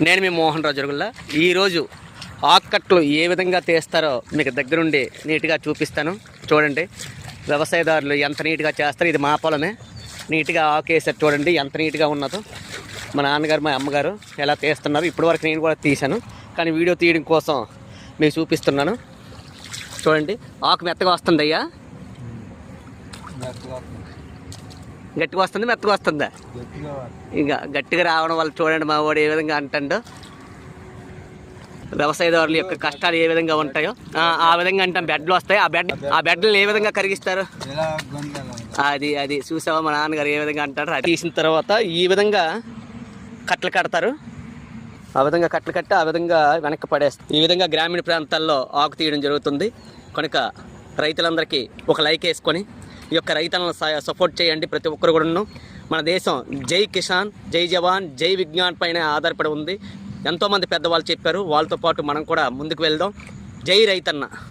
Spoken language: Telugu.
నేను మీ మోహన్ రావు జరుగుల్లా. ఈరోజు ఆకుకట్టలు ఏ విధంగా తీస్తారో మీకు దగ్గరుండి నీట్గా చూపిస్తాను. చూడండి, వ్యవసాయదారులు ఎంత నీట్గా చేస్తారు. ఇది మా పొలమే, నీట్గా ఆకు వేసారు. చూడండి ఎంత నీట్గా ఉన్నదో. మా నాన్నగారు మా అమ్మగారు ఎలా తీస్తున్నారు. ఇప్పటివరకు నేను కూడా తీశాను, కానీ వీడియో తీయడం కోసం మీకు చూపిస్తున్నాను. చూడండి, ఆకు మెత్తగా వస్తుంది అయ్యా. గట్టిగా వస్తుంది, మెత్తగా వస్తుందా? ఇక గట్టిగా రావడం వల్ల చూడండి మా వాడు ఏ విధంగా అంటాడో. వ్యవసాయదారుల యొక్క కష్టాలు ఏ విధంగా ఉంటాయో ఆ విధంగా అంటాం. బెడ్లు వస్తాయి, ఆ బెడ్లు ఏ విధంగా కరిగిస్తారు అది చూసావా మా నాన్నగారు ఏ విధంగా అంటారు. అది తీసిన తర్వాత ఈ విధంగా కట్టలు కడతారు. ఆ విధంగా కట్టలు కట్టి ఆ విధంగా వెనక్కి పడేస్తారు. ఈ విధంగా గ్రామీణ ప్రాంతాల్లో ఆకు తీయడం జరుగుతుంది. కనుక రైతులందరికీ ఒక లైక్ వేసుకొని ఈ యొక్క రైతులను సపోర్ట్ చేయండి. ప్రతి ఒక్కరు కూడాను. మన దేశం జై కిసాన్, జై జవాన్, జై విజ్ఞాన్ పైన ఆధారపడి ఉంది. ఎంతోమంది పెద్దవాళ్ళు చెప్పారు, వాళ్ళతో పాటు మనం కూడా ముందుకు వెళ్దాం. జై రైతన్న.